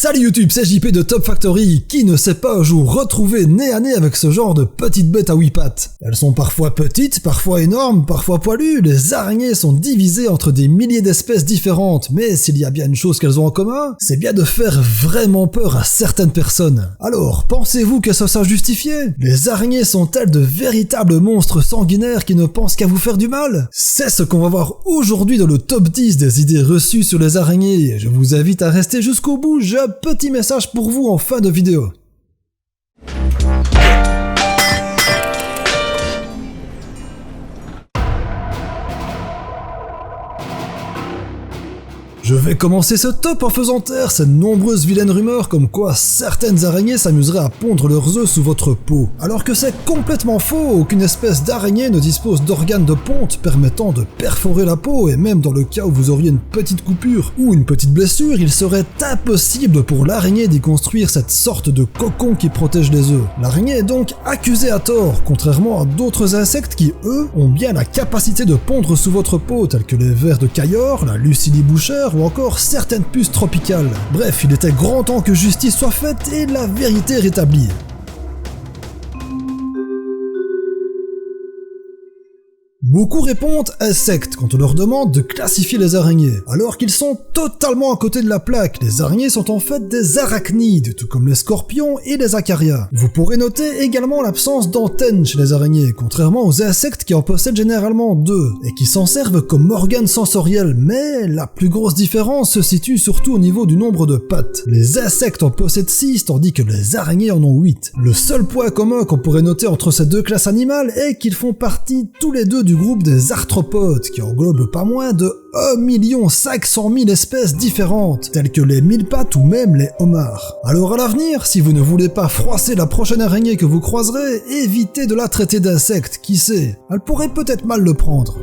Salut YouTube, c'est JP de Top Factory. Qui ne s'est pas un jour retrouvé nez à nez avec ce genre de petites bêtes à 8 pattes? Elles sont parfois petites, parfois énormes, parfois poilues. Les araignées sont divisées entre des milliers d'espèces différentes, mais s'il y a bien une chose qu'elles ont en commun, c'est bien de faire vraiment peur à certaines personnes. Alors, pensez-vous que ça soit justifié? Les araignées sont-elles de véritables monstres sanguinaires qui ne pensent qu'à vous faire du mal? C'est ce qu'on va voir aujourd'hui dans le top 10 des idées reçues sur les araignées. Je vous invite à rester jusqu'au bout. J'ai un petit message pour vous en fin de vidéo. Je vais commencer ce top en faisant taire ces nombreuses vilaines rumeurs comme quoi certaines araignées s'amuseraient à pondre leurs œufs sous votre peau. Alors que c'est complètement faux, aucune espèce d'araignée ne dispose d'organes de ponte permettant de perforer la peau, et même dans le cas où vous auriez une petite coupure ou une petite blessure, il serait impossible pour l'araignée d'y construire cette sorte de cocon qui protège les œufs. L'araignée est donc accusée à tort, contrairement à d'autres insectes qui, eux, ont bien la capacité de pondre sous votre peau, tels que les vers de Caillor, la Lucilie bouchère ou encore certaines puces tropicales. Bref, il était grand temps que justice soit faite et la vérité rétablie. Beaucoup répondent insectes quand on leur demande de classifier les araignées, alors qu'ils sont totalement à côté de la plaque. Les araignées sont en fait des arachnides, tout comme les scorpions et les acarias. Vous pourrez noter également l'absence d'antennes chez les araignées, contrairement aux insectes qui en possèdent généralement 2, et qui s'en servent comme organes sensoriels, mais la plus grosse différence se situe surtout au niveau du nombre de pattes. Les insectes en possèdent 6, tandis que les araignées en ont 8. Le seul point commun qu'on pourrait noter entre ces deux classes animales est qu'ils font partie tous les deux du groupe des arthropodes, qui englobe pas moins de 1 500 000 espèces différentes, telles que les mille-pattes ou même les homards. Alors à l'avenir, si vous ne voulez pas froisser la prochaine araignée que vous croiserez, évitez de la traiter d'insecte, qui sait, elle pourrait peut-être mal le prendre.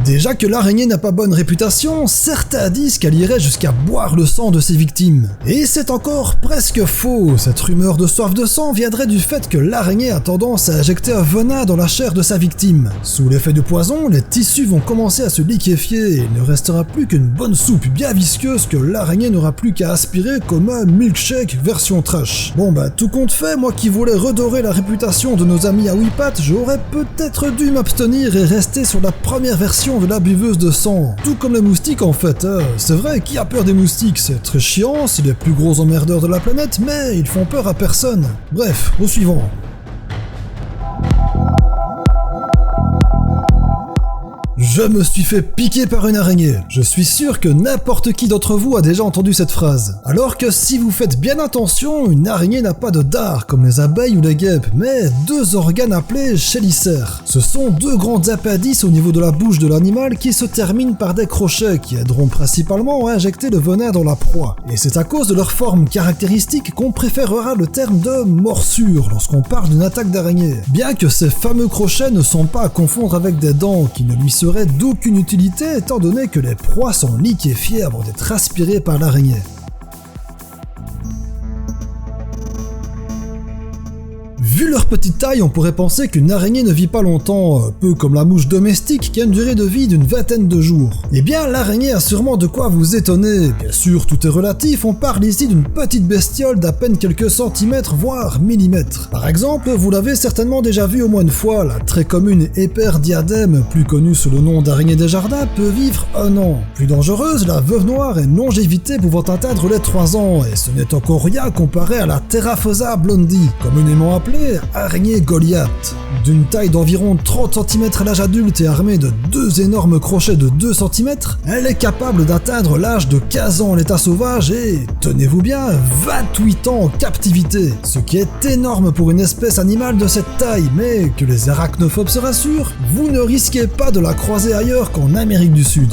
Déjà que l'araignée n'a pas bonne réputation, certains disent qu'elle irait jusqu'à boire le sang de ses victimes. Et c'est encore presque faux, cette rumeur de soif de sang viendrait du fait que l'araignée a tendance à injecter un venin dans la chair de sa victime. Sous l'effet du poison, les tissus vont commencer à se liquéfier et il ne restera plus qu'une bonne soupe bien visqueuse que l'araignée n'aura plus qu'à aspirer comme un milkshake version trash. Bon bah tout compte fait, moi qui voulais redorer la réputation de nos amis à 8 pattes, j'aurais peut-être dû m'abstenir et rester sur la première version de la buveuse de sang. Tout comme les moustiques en fait. C'est vrai, qui a peur des moustiques? C'est très chiant, c'est les plus gros emmerdeurs de la planète, mais ils font peur à personne. Bref, au suivant. Je me suis fait piquer par une araignée. Je suis sûr que n'importe qui d'entre vous a déjà entendu cette phrase. Alors que si vous faites bien attention, une araignée n'a pas de dard comme les abeilles ou les guêpes, mais 2 organes appelés chélicères. Ce sont 2 grands appendices au niveau de la bouche de l'animal qui se terminent par des crochets qui aideront principalement à injecter le venin dans la proie. Et c'est à cause de leur forme caractéristique qu'on préférera le terme de morsure lorsqu'on parle d'une attaque d'araignée. Bien que ces fameux crochets ne sont pas à confondre avec des dents qui ne lui seraient d'aucune utilité étant donné que les proies sont liquéfiées avant d'être aspirées par l'araignée. Vu leur petite taille, on pourrait penser qu'une araignée ne vit pas longtemps, un peu comme la mouche domestique qui a une durée de vie d'une 20aine de jours. Eh bien, l'araignée a sûrement de quoi vous étonner. Bien sûr, tout est relatif, on parle ici d'une petite bestiole d'à peine quelques centimètres, voire millimètres. Par exemple, vous l'avez certainement déjà vu au moins une fois, la très commune Hyperdiadème, plus connue sous le nom d'araignée des jardins, peut vivre 1 an. Plus dangereuse, la veuve noire a une longévité pouvant atteindre les 3 ans, et ce n'est encore rien comparé à la Theraphosa blondie, communément appelée araignée Goliath. D'une taille d'environ 30 cm à l'âge adulte et armée de 2 énormes crochets de 2 cm, elle est capable d'atteindre l'âge de 15 ans en état sauvage et, tenez-vous bien, 28 ans en captivité. Ce qui est énorme pour une espèce animale de cette taille, mais que les arachnophobes se rassurent, vous ne risquez pas de la croiser ailleurs qu'en Amérique du Sud.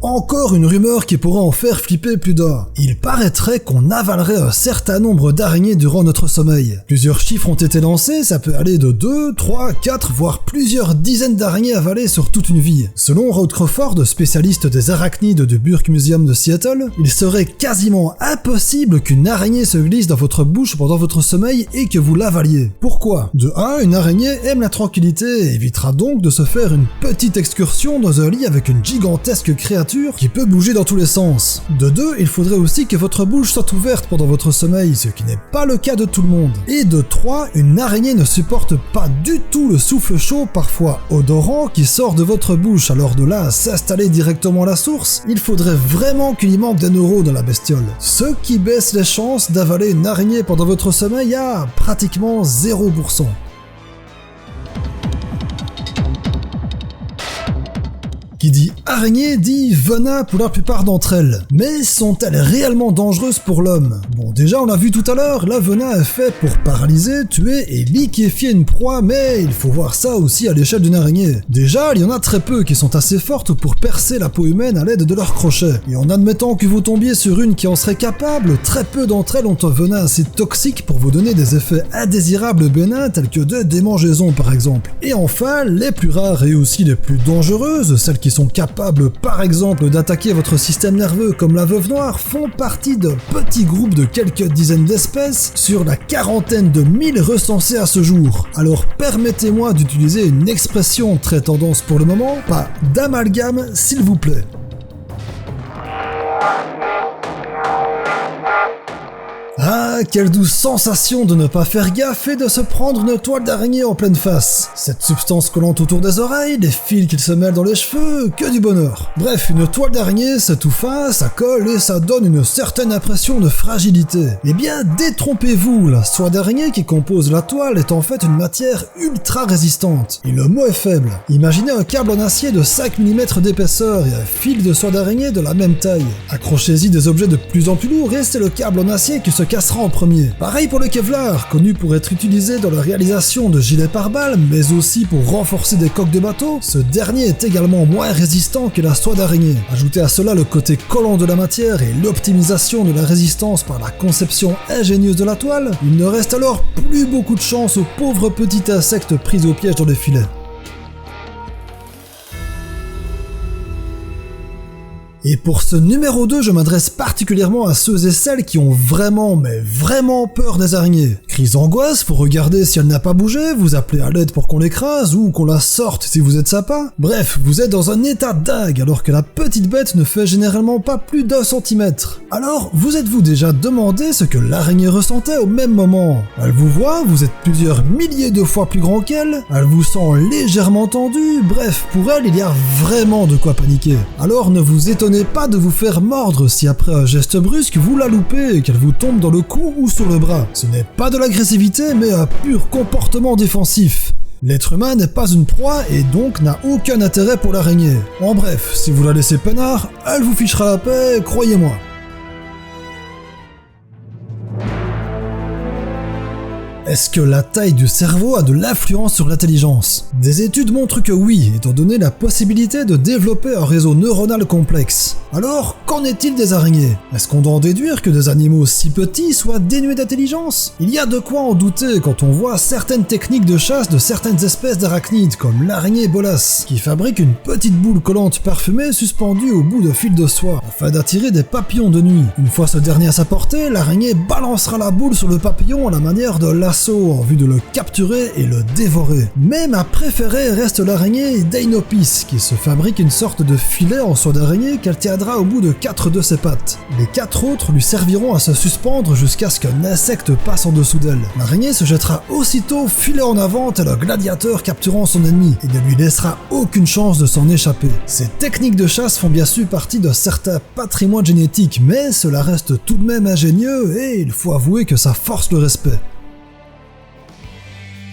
Encore une rumeur qui pourrait en faire flipper plus d'un. Il paraîtrait qu'on avalerait un certain nombre d'araignées durant notre sommeil. Plusieurs chiffres ont été lancés, ça peut aller de 2, 3, 4, voire plusieurs dizaines d'araignées avalées sur toute une vie. Selon Rod Crawford, spécialiste des arachnides du Burke Museum de Seattle, il serait quasiment impossible qu'une araignée se glisse dans votre bouche pendant votre sommeil et que vous l'avaliez. Pourquoi ? De 1, une araignée aime la tranquillité et évitera donc de se faire une petite excursion dans un lit avec une gigantesque créature qui peut bouger dans tous les sens. De 2, il faudrait aussi que votre bouche soit ouverte pendant votre sommeil, ce qui n'est pas le cas de tout le monde. Et de 3, une araignée ne supporte pas du tout le souffle chaud, parfois odorant, qui sort de votre bouche. Alors de là à s'installer directement à la source, il faudrait vraiment qu'il y manque des neurones dans la bestiole. Ce qui baisse les chances d'avaler une araignée pendant votre sommeil à pratiquement 0%. Qui dit araignée dit venin pour la plupart d'entre elles. Mais sont-elles réellement dangereuses pour l'homme ? Bon, déjà on l'a vu tout à l'heure, le venin est fait pour paralyser, tuer et liquéfier une proie, mais il faut voir ça aussi à l'échelle d'une araignée. Déjà, il y en a très peu qui sont assez fortes pour percer la peau humaine à l'aide de leurs crochets. Et en admettant que vous tombiez sur une qui en serait capable, très peu d'entre elles ont un venin assez toxique pour vous donner des effets indésirables bénins tels que des démangeaisons par exemple. Et enfin, les plus rares et aussi les plus dangereuses, celles qui sont capables par exemple d'attaquer votre système nerveux comme la veuve noire, font partie d'un petit groupe de quelques dizaines d'espèces sur la quarantaine de 1000 recensées à ce jour. Alors permettez-moi d'utiliser une expression très tendance pour le moment, pas d'amalgame s'il vous plaît. Ah, quelle douce sensation de ne pas faire gaffe et de se prendre une toile d'araignée en pleine face. Cette substance collante autour des oreilles, les fils qui se mêlent dans les cheveux, que du bonheur. Bref, une toile d'araignée, c'est tout fin, ça colle et ça donne une certaine impression de fragilité. Eh bien, détrompez-vous, la soie d'araignée qui compose la toile est en fait une matière ultra résistante. Et le mot est faible. Imaginez un câble en acier de 5 mm d'épaisseur et un fil de soie d'araignée de la même taille. Accrochez-y des objets de plus en plus lourds et c'est le câble en acier qui se cassera en premier. Pareil pour le Kevlar, connu pour être utilisé dans la réalisation de gilets pare-balles, mais aussi pour renforcer des coques de bateau, ce dernier est également moins résistant que la soie d'araignée. Ajoutez à cela le côté collant de la matière et l'optimisation de la résistance par la conception ingénieuse de la toile, il ne reste alors plus beaucoup de chance aux pauvres petits insectes pris au piège dans les filets. Et pour ce numéro 2, je m'adresse particulièrement à ceux et celles qui ont vraiment, mais vraiment peur des araignées. Crise d'angoisse, faut regarder si elle n'a pas bougé, vous appelez à l'aide pour qu'on l'écrase ou qu'on la sorte si vous êtes sympa. Bref, vous êtes dans un état dingue alors que la petite bête ne fait généralement pas plus d'1 centimètre. Alors, vous êtes-vous déjà demandé ce que l'araignée ressentait au même moment ? Elle vous voit, vous êtes plusieurs milliers de fois plus grand qu'elle, elle vous sent légèrement tendu, bref, pour elle, il y a vraiment de quoi paniquer. Alors ne vous étonnez pas de vous faire mordre si après un geste brusque vous la loupez et qu'elle vous tombe dans le cou ou sur le bras. Ce n'est pas de l'agressivité mais un pur comportement défensif. L'être humain n'est pas une proie et donc n'a aucun intérêt pour l'araignée. En bref, si vous la laissez peinard, elle vous fichera la paix, croyez-moi. Est-ce que la taille du cerveau a de l'influence sur l'intelligence ? Des études montrent que oui, étant donné la possibilité de développer un réseau neuronal complexe. Alors, qu'en est-il des araignées ? Est-ce qu'on doit en déduire que des animaux si petits soient dénués d'intelligence ? Il y a de quoi en douter quand on voit certaines techniques de chasse de certaines espèces d'arachnides, comme l'araignée bolas, qui fabrique une petite boule collante parfumée suspendue au bout de fils de soie, afin d'attirer des papillons de nuit. Une fois ce dernier à sa portée, l'araignée balancera la boule sur le papillon à la manière de en vue de le capturer et le dévorer. Mais ma préférée reste l'araignée Deinopis, qui se fabrique une sorte de filet en soie d'araignée qu'elle tiendra au bout de 4 de ses pattes. Les 4 autres lui serviront à se suspendre jusqu'à ce qu'un insecte passe en dessous d'elle. L'araignée se jettera aussitôt filet en avant tel un gladiateur capturant son ennemi et ne lui laissera aucune chance de s'en échapper. Ces techniques de chasse font bien sûr partie d'un certain patrimoine génétique, mais cela reste tout de même ingénieux et il faut avouer que ça force le respect.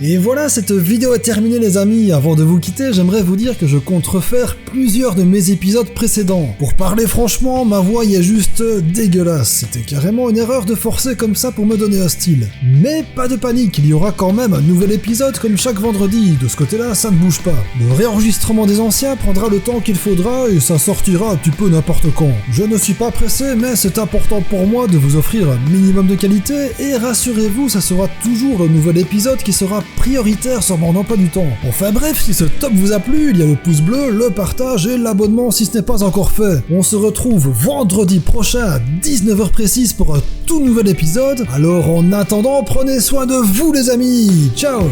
Et voilà, cette vidéo est terminée les amis. Avant de vous quitter, j'aimerais vous dire que je compte refaire plusieurs de mes épisodes précédents. Pour parler franchement, ma voix y est juste dégueulasse. C'était carrément une erreur de forcer comme ça pour me donner un style. Mais pas de panique, il y aura quand même un nouvel épisode comme chaque vendredi. De ce côté-là, ça ne bouge pas. Le réenregistrement des anciens prendra le temps qu'il faudra et ça sortira un petit peu n'importe quand. Je ne suis pas pressé, mais c'est important pour moi de vous offrir un minimum de qualité et rassurez-vous, ça sera toujours le nouvel épisode qui sera prioritaire sur mon emploi du temps. Enfin bref, si ce top vous a plu, il y a le pouce bleu, le partage et l'abonnement si ce n'est pas encore fait. On se retrouve vendredi prochain à 19h précise pour un tout nouvel épisode. Alors en attendant, prenez soin de vous les amis. Ciao.